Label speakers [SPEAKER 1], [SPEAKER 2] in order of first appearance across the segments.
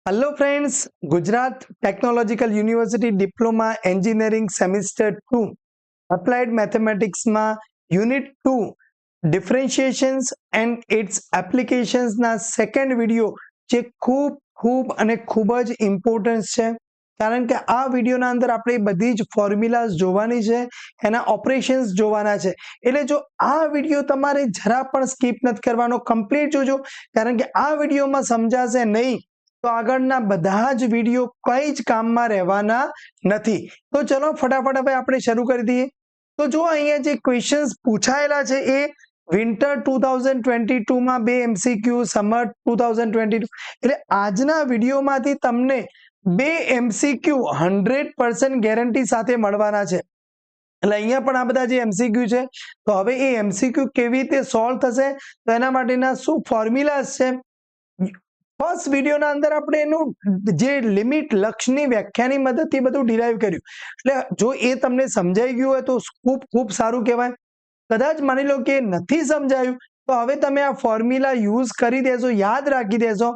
[SPEAKER 1] Hello friends, Gujarat technological university diploma engineering semester 2 applied મેથેમેટિક્સમાં unit 2 differentiations and its એપ્લિકેશન્સના second video જે ખૂબ જ ઇમ્પોર્ટન્ટ છે, કારણ કે આ વિડીયોના અંદર આપણે બધી જ ફોર્મ્યુલાઝ જોવાની છે, એના ઓપરેશન્સ જોવાના છે. એટલે જો આ વિડીયો તમારે જરા પણ સ્કીપ નથી કરવાનો, કમ્પ્લીટ જોજો, કારણ કે આ વિડીયોમાં સમજાશે નહીં તો આગળના બધા જ વિડીયો કઈ જ કામમાં રહેવાના નથી. તો ચલો ફટાફટ હવે આપણે શરૂ કરી દઈએ. તો જો અહીંયા જે ક્વેશ્ચન્સ પૂછાયેલા છે એ વિન્ટર 2022 માં 2 MCQ, સમર 2022, એટલે આજના વિડીયોમાંથી તમને 2 MCQ 100% ગેરંટી સાથે મળવાના છે. એટલે અહીંયા પણ આ બધા જે MCQ છે, તો હવે એ MCQ કેવી રીતે સોલ્વ થશે, તો એના માટેના શું ફોર્મ્યુલાઝ છે. ફર્સ્ટ વિડીયોના અંદર આપણે એનું જે લિમિટ લક્ષની વ્યાખ્યાની મદદથી બધું ડિરાઈવ કર્યું, એટલે જો એ તમને સમજાઈ ગયું હોય તો ખૂબ સારું કહેવાય. કદાચ માની લો કે નથી સમજાયું તો હવે તમે આ ફોર્મ્યુલા યુઝ કરી દેશો, યાદ રાખી દેશો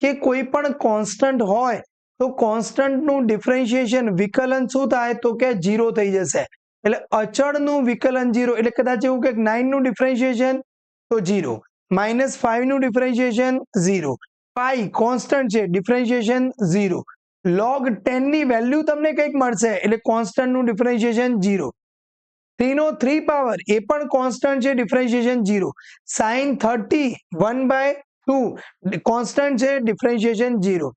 [SPEAKER 1] કે કોઈ પણ કોન્સ્ટન્ટ હોય તો કોન્સ્ટન્ટનું ડિફરન્શિએશન વિકલન શું થાય, તો કે 0 થઈ જશે. એટલે અચળનું વિકલન 0, એટલે કદાચ એવું કે 9 નું ડિફરન્શિએશન તો 0, -5 નું ડિફરન્શિએશન 0, પાઈ કોન્સ્ટન્ટ છે, ડિફરન્શિએશન 0, log 10 ની વેલ્યુ તમને કંઈક મળશે એટલે કોન્સ્ટન્ટ નું ડિફરન્શિએશન 0, 3 નો 3 પાવર એ પણ કોન્સ્ટન્ટ છે, ડિફરન્શિએશન 0, sin 30 1/2 કોન્સ્ટન્ટ છે, ડિફરન્શિએશન 0.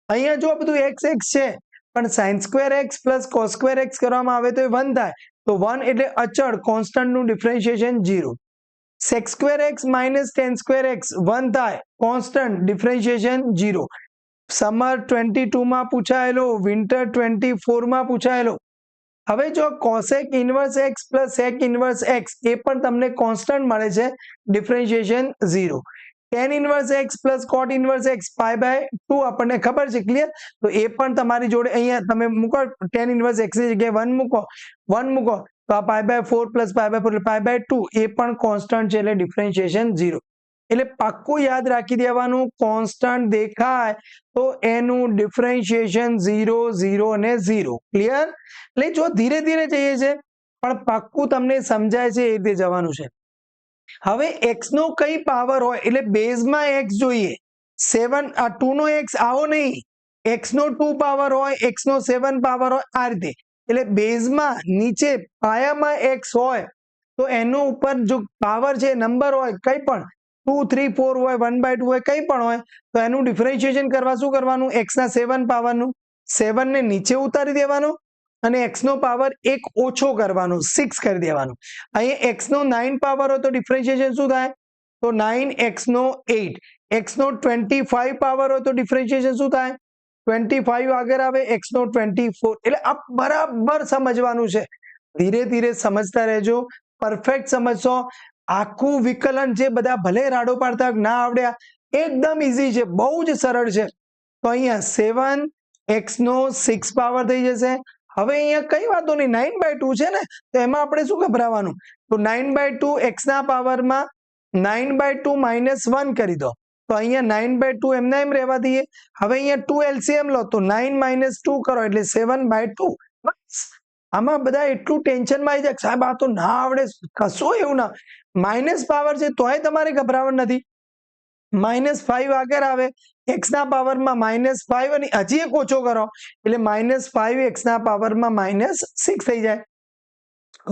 [SPEAKER 1] અહીંયા જો આ બધું x છે પણ sin square x plus cos square x કરવામાં આવે તો એ 1 થાય, તો 1 એટલે અચળ કોન્સ્ટન્ટ નું differentiation 0. sec square x minus tan square x 1 થાય, કોન્સ્ટન્ટ ડિફરન્શિએશન 0. સમર 22 માં પૂછાયેલો, વિન્ટર 24 માં પૂછાયેલો. હવે જો cosec inverse x plus sec inverse x એ પણ તમને કોન્સ્ટન્ટ મળે છે, differentiation 0. tan inverse x plus cot inverse x π/2 આપણને ખબર છે, ક્લિયર. તો એ પણ તમારી જોડે અહીંયા તમે મૂકો, tan ઇન્વર્સ x ની જગ્યાએ 1 મૂકો તો આ π/4 પ્લસ π/4 π/2 એ પણ કોન્સ્ટન્ટ છે, એટલે ડિફરન્શિએશન 0. એટલે પાક્કું યાદ રાખી દેવાનું, કોન્સ્ટન્ટ દેખાય તો એનું ડિફરન્શિએશન 0, 0 અને 0, ક્લિયર. એટલે જો ધીરે ધીરે જઈએ છે પણ પાક્કું તમને સમજાય છે એ રીતે જવાનું છે. હવે x નો કઈ પાવર હોય, એટલે બેઝમાં x જોઈએ, 7 આ 2 નો x આવો નહીં, x નો 2 પાવર હોય, x નો 7 પાવર હોય, આ રીતે. એટલે બેઝમાં નીચે પાયામાં x હોય તો એનો ઉપર જો પાવર છે, નંબર હોય કઈ પણ 2, 3, 4 હોય, 1/2 હોય, કઈ પણ હોય, તો એનું ડિફરન્શિએશન કરવા શું કરવાનું, x ના 7 પાવરનું 7 ને નીચે ઉતારી દેવાનું અને x નો પાવર 1 ઓછો કરવાનો, 6 કરી દેવાનું. અહીંયા x નો 9 પાવર હોય તો ડિફરન્શિએશન શું થાય, તો 9x નો 8, x નો 25 પાવર હોય તો ડિફરન્શિએશન શું થાય, 25 આગળ આવે, x નો 24. એટલે આ બરાબર સમજવાનું છે, ધીરે ધીરે સમજતા રહેજો, પરફેક્ટ સમજશો. આખું વિકલન છે, બધા ભલે રાડો પાડતા ના આવડ્યા, એકદમ ઈઝી છે, બહુ જ સરળ છે. તો અહીંયા 7 x નો 6 પાવર થઈ જશે. હવે અહીંયા કઈ વાતો નહીં, 9/2 છે ને, તો એમાં આપણે શું ગભરાવાનું, તો 9/2 x ના પાવરમાં 9/2 -1 કરી દો, તો અહીંયા 9/2 એમના એમ રહેવા દઈએ. હવે અહીંયા 2 LCM લો તો 9 - 2 કરો એટલે 7/2. બસ આમાં બધા એટલું ટેન્શનમાં આવી જાય, સાહેબ આ તો ના આવડે, કશું એવું ના, માઇનસ પાવર છે તોય તમારે ગભરાવટ નથી. -5 આગળ આવે, x ના પાવરમાં -5 અને હજી એક ઓછો કરો એટલે -5 x ના પાવરમાં -6 થઈ જાય.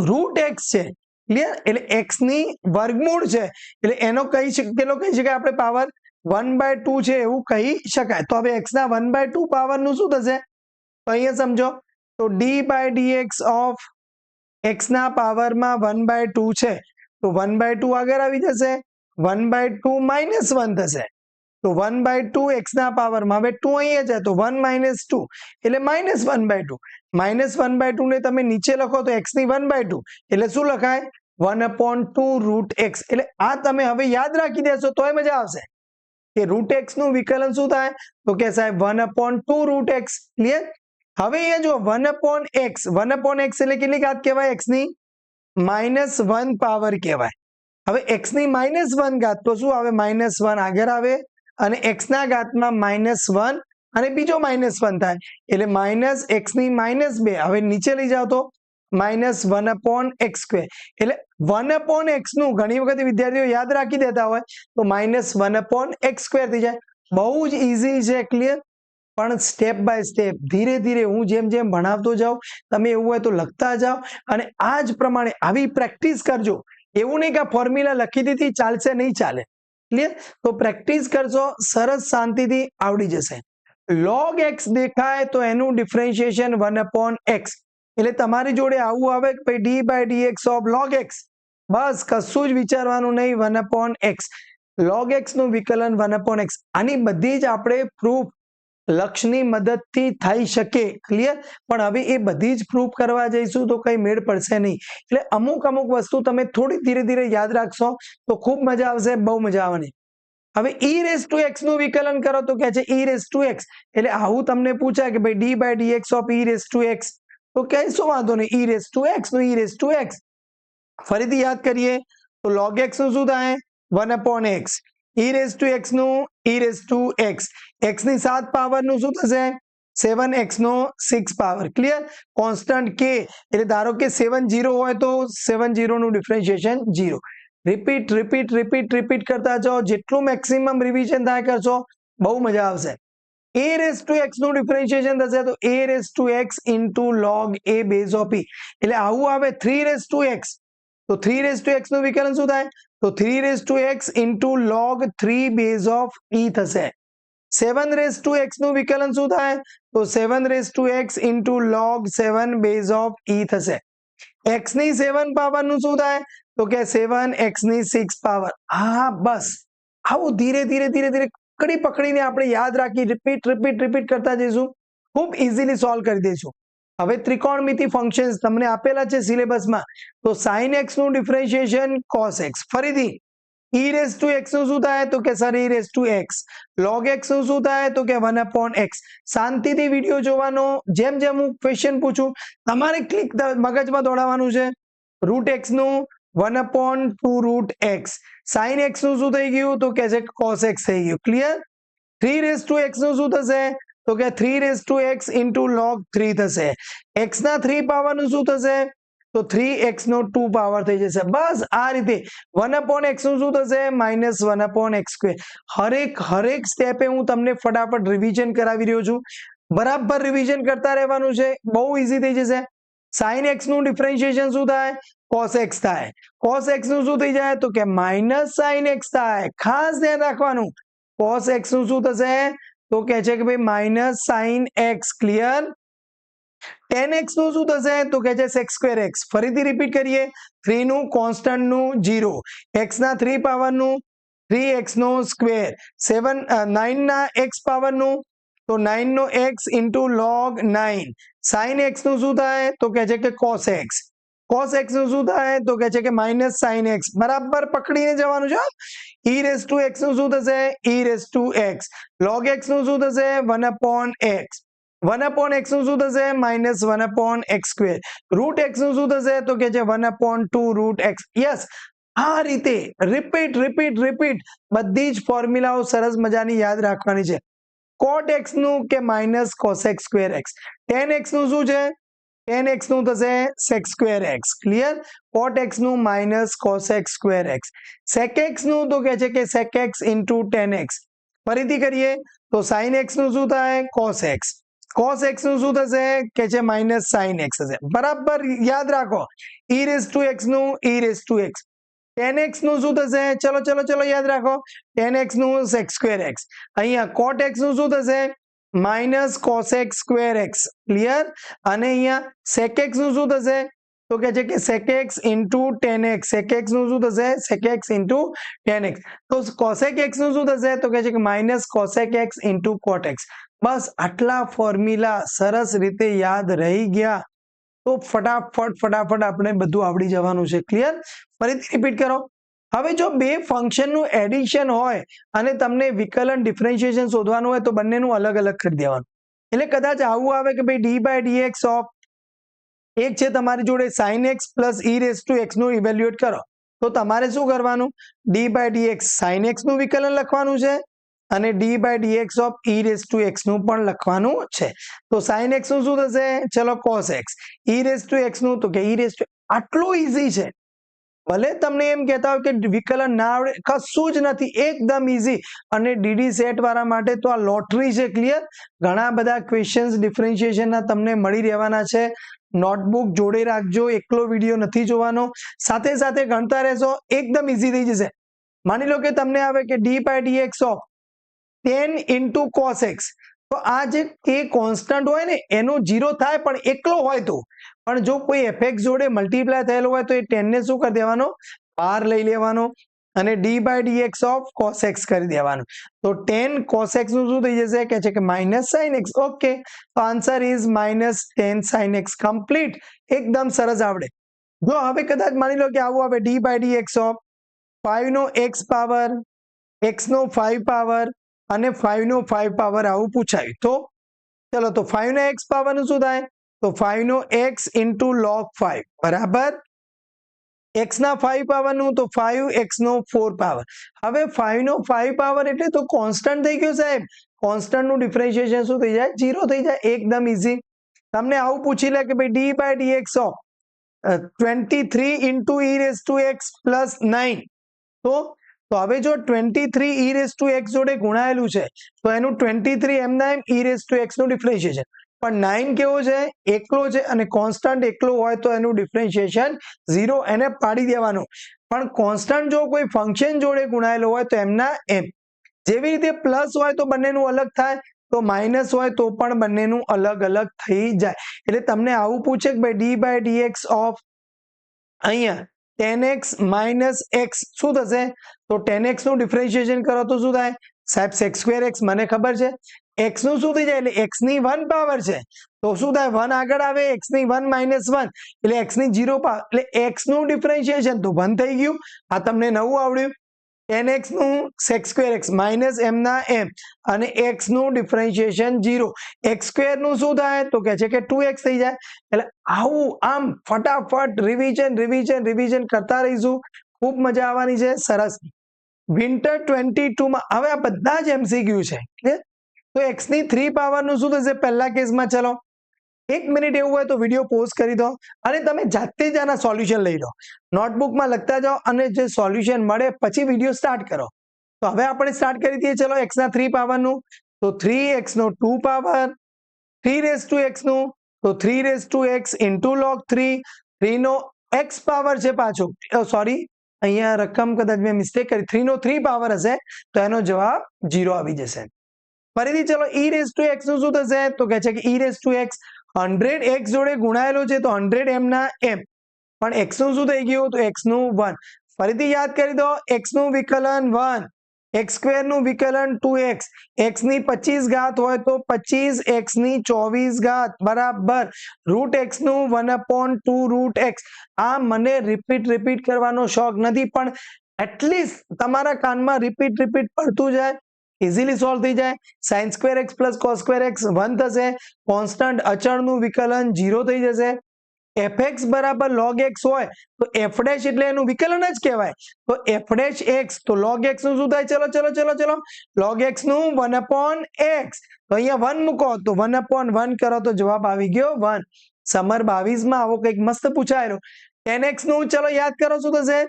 [SPEAKER 1] રૂટ x છે, ક્લિયર, એટલે x ની વર્ગમૂળ છે, એટલે એનો કહી શકાય આપણે પાવર 1/2 છે એવું કહી શકાય. તો હવે x ના 1/2 પાવર નું શું થશે, તો અહીંયા સમજો, તો d/dx ઓફ x ના પાવરમાં 1/2 છે, તો 1/2 આગળ આવી જશે, 1/2 -1 થશે, તો 1/2 x ના પાવરમાં, હવે 2 અહીંયા છે તો 1 - 2 એટલે -1/2, -1/2 ને તમે નીચે લખો તો x ની 1/2 એટલે શું લખાય, 1/2 રૂટ x. એટલે આ તમે હવે યાદ રાખી દેશો તોય મજા આવશે કે રૂટ x નું વિકલન શું થાય, તો કે સાહેબ 1/2 રૂટ x, ક્લિયર. હવે અહીંયા જો 1/x, 1/x એટલે કેટલી ઘાત કહેવાય, x ની -1 પાવર કહેવાય. હવે x ની -1 ઘાત તો શું આવે, -1 આગળ આવે અને x ના ઘાતમાં -1 અને બીજો -1 થાય એટલે -x ની -2 હવે નીચે લઈ જાઓ તો -1/x². એટલે 1/x નું ઘણી વખત વિદ્યાર્થીઓ યાદ રાખી દેતા હોય તો -1/x² થઈ જાય. બહુ જ ઈઝી છે. ક્લિયર? પણ સ્ટેપ બાય સ્ટેપ ધીરે ધીરે હું જેમ જેમ ભણાવતો જાઉં તમે એવું હોય તો લખતા જાઓ અને આ જ પ્રમાણે આવી પ્રેક્ટિસ કરજો. એવું નહીં કે ફોર્મ્યુલા લખી દીધી ચાલશે નહીં ચાલે. ક્લિયર? તો પ્રેક્ટિસ કરશો સરસ શાંતિથી આવડી જશે. log x દેખાય તો એનું ડિફરન્શિએશન 1/x. એટલે તમારી જોડે આવું આવે કે ભાઈ d/dx ઓફ log x. બસ કશું જ વિચારવાનું નહીં. 1/x log x નું વિકલન 1/x. આની બધી જ આપણે પ્રૂફ લક્ષની મદદથી થઈ શકે. ક્લિયર? પણ હવે એ બધી જ પ્રૂફ કરવા જઈશું તો કઈ મેળ પડશે નહીં. એટલે અમુક વસ્તુ તમે થોડી ધીરે ધીરે યાદ રાખશો તો ખૂબ મજા આવશે. બહુ મજા આવવાની. હવે e⁻x નું વિકલન કરો તો કે છે e⁻x. એટલે આવું તમને પૂછાય કે ભાઈ d/dx ઓફ e⁻x તો કહેશો વાંધો નહીં e⁻x નું e⁻x. ફરીથી યાદ કરીએ તો log x નું શું થાય 1/x. e⁻x નું e⁻x. x ની 7 પાવર નું શું થશે 7x નો 6 પાવર. ક્લિયર? કોન્સ્ટન્ટ k એટલે ધારો કે 7 હોય તો 7 નું ડિફરન્શિએશન 0. રિપીટ કરતા જાઓ. જેટલું મેક્સિમમ રિવિઝન થાય કરશો બહુ મજા આવશે. a⁻x નું ડિફરન્શિએશન થશે તો a⁻x into log a base of e. એટલે આવું આવે 3⁻x. તો 3⁻x નું વિકલન શું થાય તો 3⁻x into log 3 base of e થશે. 7⁻x નું વિકલન શું થાય તો 7⁻x into log 7 base of e થશે. x ની 7 પાવર નું શું થાય તો કે 7x ની 6 પાવર. હા બસ આવું ધીરે ધીરે પકડીને આપણે યાદ રાખી રિપીટ કરતા જઈશું. ખૂબ ઇઝીલી સોલ્વ કરી દઈશું. હવે ત્રિકોણમિતિ ફંક્શન્સ તમને આપેલા છે સિલેબસમાં. તો sin x નું ડિફરન્શિએશન cos x. ફરીથી e⁻x નું શું થાય તો કે સર e⁻x. log x નું શું થાય તો કે 1/x. શાંતિથી વિડીયો જોવાનો. જેમ હું ક્વેશ્ચન પૂછું તમારે ક્લિક મગજમાં દોડાવવાનું છે. √x નું 1/2√x. sin x નું શું થઈ ગયું તો કે છે cos x થઈ ગયું. ક્લિયર? 3⁻x નું શું થશે તો કે 3⁻x into log 3 થશે. x ના 3 પાવર નું શું થશે તો 3x નો 2 પાવર થઈ જશે. બસ આ રીતે 1/x નું શું થશે -1/x². હરેક સ્ટેપે હું તમને ફટાફટ રિવિઝન કરાવી રહ્યો છું. બરાબર રિવિઝન કરતા રહેવાનું છે. બહુ ઈઝી થઈ જશે. sin x નું ડિફરન્શિએશન શું થાય cos x થાય. cos x નું શું થઈ જાય તો કે -sin x થાય. ખાસ ધ્યાન રાખવાનું. cos x નું શું થશે તો કે છે કે ભાઈ -sin x. Clear? tan x નું શું થશે તો કે છે sec²x. ફરીથી રિપીટ કરીએ. 3 નું કોન્સ્ટન્ટ નું 0. x ના 3 પાવર નું 3x નો સ્ક્વેર. 9 ના x પાવર નું તો 9 નો x into log 9. sin x નું શું થાય તો કે છે કે cos x. cos x નું શું થાય તો કે છે કે -sin x. બરાબર પકડીને જવાનું છે. e⁻x નું શું થશે e⁻x. log x નું શું થશે 1/x. 1/x નું શું થશે -1/x². √x નું શું થશે તો કે છે 1/2√x. યસ, આ રીતે રિપીટ બધી જ ફોર્મ્યુલાઓ સરસ મજાની યાદ રાખવાની છે. cot x નું કે -cos x²x. tan x નું શું છે tan x નું થશે sec²x. ક્લિયર? cot x નું -cos x²x. sec x નું તો કે છે કે sec x into tan x. ફરીથી કરીએ તો sin x નું શું થાય cos x. cos x નું શું થશે કે છે -sin x થશે. બરાબર યાદ રાખો. e⁻x નું e⁻x. tan x નું શું થશે ચલો યાદ રાખો. tan x નું sec²x. અહીંયા cot x નું શું થશે -cos x²x. ક્લિયર? અને અહીંયા sec x નું શું થશે તો કે છે કે sec x into tan x. sec x નું શું થશે sec x into tan x. તો cosec x નું શું થશે તો કે છે કે -cosec x into cot x. બસ આટલા ફોર્મ્યુલા સરસ રીતે યાદ રહી ગયા તો ફટાફટ આપણે બધું આવડી જવાનું છે. ક્લિયર? ફરીથી રિપીટ કરો. હવે જો બે ફંક્શનનું એડિશન હોય અને તમને વિકલન ડિફરન્શિએશન શોધવાનું હોય તો બંનેનું અલગ કરી દેવાનું. એટલે કદાચ આવું આવે કે ભાઈ d/dx ઓફ એક છે તમારી જોડે sin x પ્લસ e⁻x નું ઇવેલ્યુએટ કરો તો તમારે શું કરવાનું d/dx sin x નું વિકલન લખવાનું છે અને d by dx of e raise to x નું પણ લખવાનું છે. તો સાઇન એક્સ નું શું થશે? ચલો cos x. E raise to x નું તો કે ઈ રેસ ટુ, આટલું ઈઝી છે. ભલે તમને એમ કહેતા હોય કે વિકલન ના આવડે, કશું જ નથી, એકદમ ઈઝી. અને ડીડી સેટ વાળા માટે તો આ લોટરી છે. ક્લિયર? ઘણા બધા ક્વેશ્ચન્સ ડિફરન્શિએશન ના તમને મળી રહેવાના છે. નોટબુક જોડે રાખજો, એકલો વિડીયો નથી જોવાનો, સાથે સાથે ગણતા રહેશો, એકદમ ઈઝી થઈ જશે. માની લો કે તમને આવે કે d by dx of 10 into cos x, તો આ જે કે કોન્સ્ટન્ટ હોય ને એનો 0 થાય પણ એકલો હોય તો, પણ જો કોઈ fx જોડે મલ્ટીપ્લાય થયેલો હોય તો એ 10 ને શું કરી દેવાનો? બહાર લઈ લેવાનો અને d by dx of cos x કરી દેવાનું. તો 10 cos x નું શું થઈ જશે? કે છે કે માઇનસ sin x. ઓકે, તો answer is minus 10 sin x. Complete, એકદમ સરસ આવડે. જો હવે કદાચ માની લો કે આવું આવે d બાય dx ઓફ 5 નો x પાવર, x નો 5 પાવર અને 5 નો 5 પાવર આવું પૂછાયું તો ચલો, તો 5 નો x પાવર નું શું થાય? તો 5 નો x into log 5 બરાબર x ના 5 પાવર નું તો 5x નો 4 પાવર. હવે 5 નો 5 પાવર એટલે તો કોન્સ્ટન્ટ થઈ ગયું સાહેબ. કોન્સ્ટન્ટ નું ડિફરન્શિએશન શું થઈ જાય? 0 થઈ જાય. એકદમ ઈઝી. તમને આવું પૂછી લે કે ભાઈ d by dx of 23 into e raised to x plus 9, તો હવે જો 23 e raised to x જોડે ગુણાયેલું છે તો એનું 23 એમના એમ e raised to x નું ડિફરન્શિએશન. પણ 9 કેવો છે? એકલો છે અને કોન્સ્ટન્ટ એકલો હોય તો એનું ડિફરન્શિએશન 0, એને પાડી દેવાનું. પણ કોન્સ્ટન્ટ જો કોઈ ફંક્શન જોડે ગુણાયેલો હોય તો એમના એમ. જેવી રીતે પ્લસ હોય તો બંનેનું અલગ થાય, તો માઇનસ હોય તો પણ બંનેનું અલગ અલગ થઈ જાય. એટલે તમને આવું પૂછે કે ભાઈ d by dx ઓફ અહીંયા 10x minus x શું થશે? તો 10x નું ડિફરન્શિએશન કરો તો શું થાય? સાહેબ sec square x, મને ખબર છે. x નું શું થઈ જાય? એટલે x ની 1 પાવર છે તો શું થાય? 1 આગળ આવે, x ની 1 minus 1 એટલે x ની 0 પાવર, એટલે x નું ડિફરન્શિએશન તો 1 થઈ ગયું. આ તમને નવું આવડ્યું. 10x નું sec square x minus m ના m અને x નું ડિફરન્શિએશન 0. x સ્ક્વેર નું શું થાય? તો કહે છે કે 2x થઈ જાય. એટલે આવું આમ ફટાફટ રિવિઝન કરતા રહીશું. ખૂબ મજા આવવાની છે. સરસ. વિન્ટર 22 માં હવે આ બધા જ MCQ છે. ક્લિયર? તો x ની 3 પાવર નું શું થશે પહેલા કેસમાં? ચલો 1 મિનિટ એવું હોય તો વિડીયો પોઝ કરી દો અને તમે જાતે જ આના સોલ્યુશન લઈ લો. નોટબુકમાં લખતા જાઓ અને જે સોલ્યુશન મળે પછી વિડીયો સ્ટાર્ટ કરો. તો હવે આપણે સ્ટાર્ટ કરી દઈએ. ચલો x ના 3 પાવરનું, તો 3x નો 2 પાવર, 3 રેઝ ટુ x નું તો 3 raise to x into log 3, 3 નો x પાવર છે પાછો, સોરી અહીંયા રકમ કદાચ મેં મિસ્ટેક કરી, 3 નો 3 પાવર હશે તો એનો જવાબ 0 આવી જશે. ફરીથી ચલો e રેઝ ટુ x નું શું થશે? તો કહે છે કે e rays to x 100x જોડે ગુણાયેલો છે તો 100 m ના m, પણ x નું શું થઈ ગયું? તો x નું 1. ફરીથી યાદ કરી દો, x નું વિકલન 1, x સ્ક્વેર નું વિકલન 2x, x ની 25 ઘાત હોય તો 25 x ની 24 ઘાત બરાબર રૂટ x નું 1/2 રૂટ x. આ મને રિપીટ કરવાનો શોખ નથી, પણ એટલીસ્ટ તમારા કાનમાં રિપીટ પડતું જાય, ઇઝીલી સોલ્વ થઈ જાય. sin square x plus cos square x 1 થશે. કોન્સ્ટન્ટ અચળનું વિકલન 0 થઈ જશે. fx બરાબર log x હોય તો f' એટલે એનું વિકલન જ કહેવાય. તો f' x તો log x નું શું થાય? ચલો log x નું 1/x. તો અહીંયા 1 મૂકો તો 1/1 કરો તો જવાબ આવી ગયો 1. સમર 22 માં આવો કંઈક મસ્ત પૂછાયેલો. 10x નું ચલો યાદ કરો શું થશે?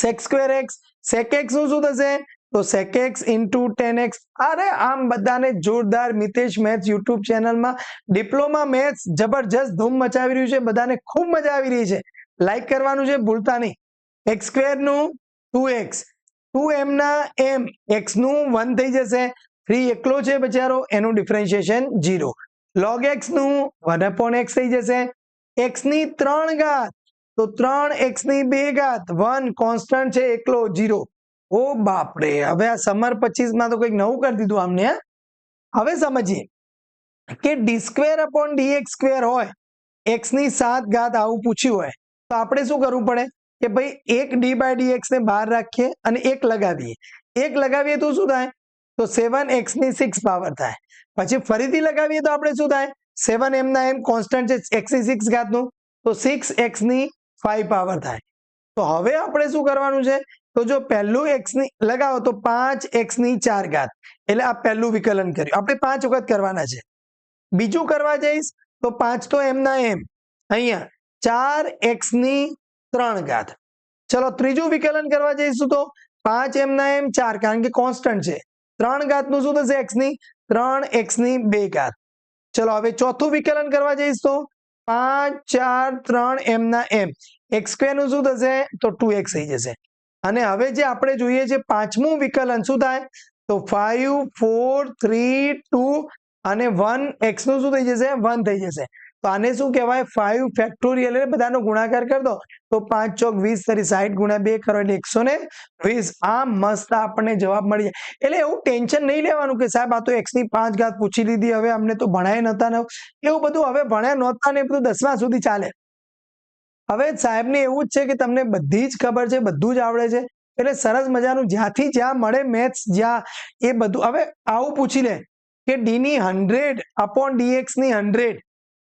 [SPEAKER 1] sec square x. sec x નું શું થશે? તો sec x into 10x. અરે આમ બધાને જોરદાર મિતેશ મેથ્સ યુટ્યુબ ચેનલમાં ડિપ્લોમા મેથ્સ જબરજસ્ત ધૂમ મચાવી રહ્યું છે. બધાને ખૂબ મજા આવી રહી છે. લાઈક કરવાનું છે ભૂલતા નહીં. x સ્ક્વેર નું 2x, 2m ના m, x નું 1 થઈ જશે. 3 એકલો છે બચારો, એનું ડિફરન્શિએશન 0. log x નું 1/x થઈ જશે. x ની 3 ઘાત તો 3x ની 2 ઘાત, 1 કોન્સ્ટન્ટ છે એકલો 0. ઓ બાપરે, હવે આ સમર 25 માં તો કંઈક નવું કરી દીધું આમને. હવે સમજીએ કે d²/dx² હોય, x ની 7 ઘાત આવું પૂછ્યું હોય તો આપણે શું કરવું પડે કે ભાઈ એક d by dx ને બહાર રાખીએ અને એક લગાવીએ. એક લગાવીએ તો શું થાય? તો 7x ની 6 પાવર થાય. પછી ફરીથી લગાવીએ તો આપણે શું થાય? 7m ના m કોન્સ્ટન્ટ છે x ની 6 ઘાતનું, તો 6x ની 5 પાવર થાય. તો હવે આપણે શું કરવાનું છે? તો તો જો પહેલું x ની લગાવો તો 5x ની 4 ઘાત, એટલે આ પહેલું વિકલન કર્યું. આપણે 5 વખત કરવાના છે. બીજું કરવા જઈશ તો 5 તો એમ ના એમ, અહીંયા 4x ની 3 ઘાત. ચલો ત્રીજું વિકલન કરવા જઈશું તો 5 એમ ના એમ 4, કારણ કે કોન્સ્ટન્ટ છે. 3 ઘાતનું શું થશે x ની? 3x ની 2 ઘાત. ચલો હવે ચોથું વિકલન કરવા જઈશ તો 5 4 3 એમ ના એમ, x સ્ક્વેર નું શું થશે? તો 2x થઈ જશે. અને હવે જે આપણે જોઈએ છે પાંચમું વિકલન શું થાય? તો 5 4 3 2 અને 1, x નું શું થઈ જશે? 1 થઈ જશે. તો આને શું કહેવાય? 5 ફેક્ટોરિયલ, એટલે બધાનો ગુણાકાર કરી દો તો 5 ચોક 20 તરી 60 ગુણ્યા 2 કરો એટલે 120. આ મસ્ત આપણને જવાબ મળી જાય. એટલે એવું ટેન્શન નહીં લેવાનું કે સાહેબ આ તો x ની 5 ઘાત પૂછી લીધી, હવે અમને તો ભણાય નતા ને એવું બધું, હવે ભણ્યા નહોતા ને એ બધું 10મા સુધી ચાલે. હવે સાહેબને એવું જ છે કે તમને બધી જ ખબર છે, બધું જ આવડે છે, એટલે સરસ મજાનું જ્યાંથી જ્યાં મળે મેથ્સ જ્યાં એ બધું. હવે આવું પૂછી લે કે d ની 100 upon dx ની 100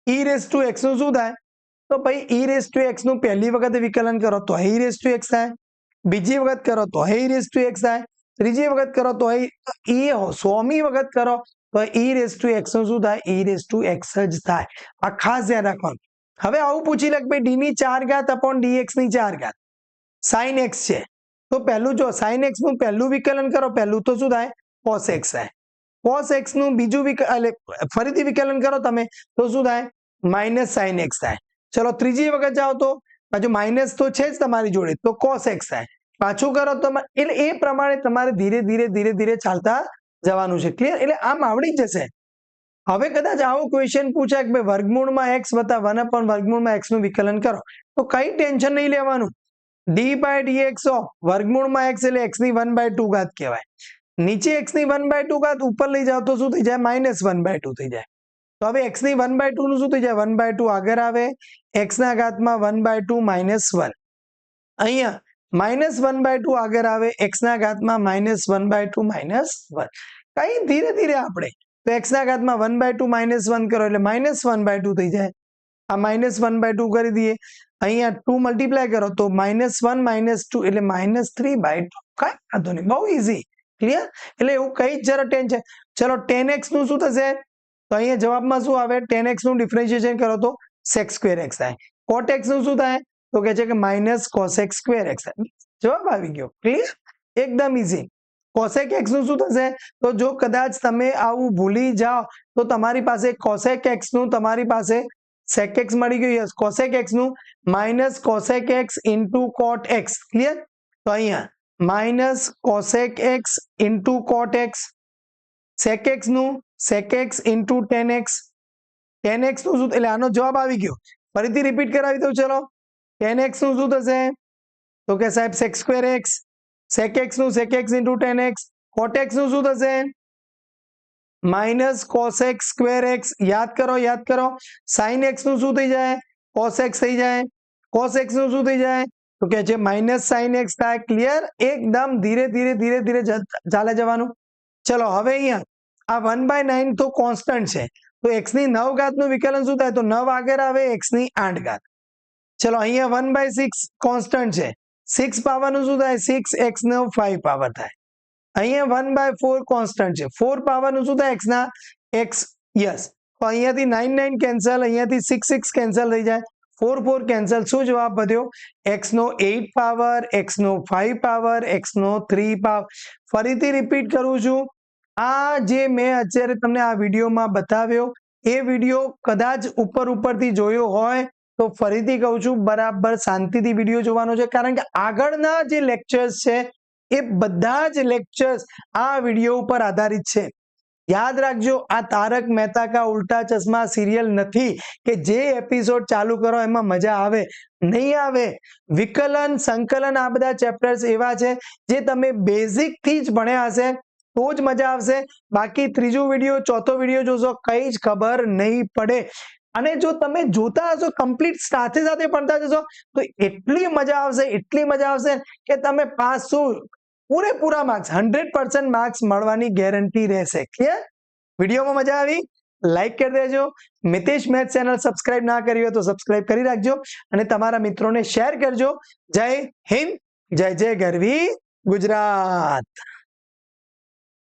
[SPEAKER 1] e રેઝ ટુ x નું શું થાય? તો ભાઈ e રેઝ ટુ x નું પહેલી વખત વિકલન કરો તો e રેઝ ટુ x થાય, બીજી વખત કરો તો e રેઝ ટુ x થાય, ત્રીજી વખત કરો તો e 100મી વખત કરો તો e રેઝ ટુ x નું શું થાય? e રેઝ ટુ x જ થાય. આ ખાસ ધ્યાન રાખવાનું. હવે આવું પૂછી લે કે ભાઈ d ની 4 ઘાત upon dx ની 4 ઘાત sin x છે, તો પહેલું જો sin x નું પહેલું વિકલન કરો, પહેલું તો શું થાય? cos x થાય. cos x નું બીજું એટલે ફરીથી વિકલન કરો તમે તો શું થાય? માઇનસ sin x થાય. ચલો ત્રીજી વખત જાઓ તો પાછું માઇનસ તો છે જ તમારી જોડે, તો cos x થાય. પાછું કરો તો એટલે એ પ્રમાણે તમારે ધીરે ધીરે ચાલતા જવાનું છે. ક્લિયર? એટલે આમ આવડી જશે. હવે કદાચ આવો ક્વેશ્ચન પૂછાય કે ભાઈ વર્ગમૂળમાં x વત્તા 1 upon વર્ગમૂળમાં x નું વિકલન કરો, તો કઈ ટેન્શન નહીં લેવાનું. d by dx ઓફ વર્ગમૂળમાં x એટલે x ની 1/2 ઘાત કહેવાય. નીચે x ની 1/2 ઘાત, ઉપર લઈ જાઓ તો શું થઈ જાય? -1/2 થઈ જાય. તો હવે x ની 1/2 નું શું થઈ જાય? 1/2 આગળ આવે, x ના ઘાતમાં 1/2 -1. અહીંયા -1/2 આગળ આવે, x ના ઘાતમાં -1/2 -1. કઈ ધીરે આપણે તો x ના ઘાતમાં 1/2 -1 કરો એટલે -1/2 થઈ જાય. આ -1/2 કરી દઈએ, અહીંયા 2 મલ્ટીપ્લાય કરો તો -1 -2 એટલે -3/2. કઈ વાંધો નહીં, બહુ ઈઝી. ક્લિયર? એટલે એવું કઈ જરા ટેન્શન. ચલો tan x નું શું થશે? તો અહીંયા જવાબમાં શું આવે? tan x નું ડિફરન્શિએશન કરો તો sec²x થાય. cot x નું શું થાય? તો કે છે કે -cosec²x થાય. જવાબ આવી ગયો. ક્લિયર? એકદમ ઈઝી. cosec x નું શું થશે? તો જો કદાચ તમે આવું ભૂલી જાઓ તો તમારી પાસે cosec x નું તમારી પાસે sec x મળી ગયું. યસ, cosec x નું -cosec x into cot x. Clear? તો અહીંયા -cosec x into cot x, sec x નું sec x into tan x. tan x નું શું? એટલે આનો જવાબ આવી ગયો. ફરીથી રિપીટ કરાવી દઉં. ચલો tan x નું શું થશે? તો કે સાહેબ sec²x, sec x નું sec x into tan x, cot x નું શું થશે? -cosec²x. યાદ કરો. sin x નું શું થઈ જાય? cos x થઈ જાય. cos x નું શું થઈ જાય? તો કે છે -sin x થાય. ક્લિયર? એકદમ ધીરે ચાલે જવાનું. ચલો હવે અહીંયા આ 1/9 તો કોન્સ્ટન્ટ છે, તો x ની 9 ઘાત નું વિકલન શું થાય? તો 9 આગળ આવે, x ની 8 ઘાત. ચલો અહીંયા 1/6 કોન્સ્ટન્ટ છે, 6 પાવર નું શું થાય? 6x નો 5 પાવર થાય. અહીંયા 1/4 કોન્સ્ટન્ટ છે, 4 પાવર નું શું થાય? x ના x. યસ, તો અહીંયાથી 9 કેન્સલ, અહીંયાથી 6 કેન્સલ થઈ જાય, 4 કેન્સલ. શું જવાબ વધ્યો? x નો 8 પાવર, x નો 5 પાવર, x નો 3 પાવર. ફરીથી રિપીટ કરું છું, આ જે મેં અત્યારે તમને આ વિડીયોમાં બતાવ્યો એ વિડીયો કદાચ ઉપરથી જોયો હોય તો ફરીથી કહું છું, બરાબર શાંતિથી વિડીયો જોવાનો છે, કારણ કે આગળના જે લેક્ચર્સ છે એ બધા જ લેક્ચર્સ આ વિડીયો ઉપર આધારિત છે. યાદ રાખજો, આ તારક મહેતા કા ઉલ્ટા ચશ્મા સિરિયલ નથી કે જે એપિસોડ ચાલુ કરો એમાં મજા આવે, નહીં આવે. વિકલન, સંકલન, આ બધા ચેપ્ટર્સ એવા છે જે તમે બેઝિક થી જ ભણ્યા હશે તો જ મજા આવશે. બાકી ત્રીજો વિડીયો, ચોથો વિડીયો જોશો કઈ જ ખબર નહીં પડે. અને જો તમે જોતા હશો કમ્પ્લીટ સાથે ભણતા જશો તો એટલી મજા આવશે કે તમે પાસ પૂરેપૂરા માર્ક્સ 100% માર્ક્સ મળવાની ગેરંટી રહેશે. ક્લિયર? વિડીયોમાં મજા આવી? લાઈક કરી દેજો. મિતેશ મેથ્સ ચેનલ સબસ્ક્રાઇબ ના કરી હોય તો સબસ્ક્રાઇબ કરી રાખજો અને તમારા મિત્રોને શેર કરજો. જય હિન્દ, જય ગરવી ગુજરાત.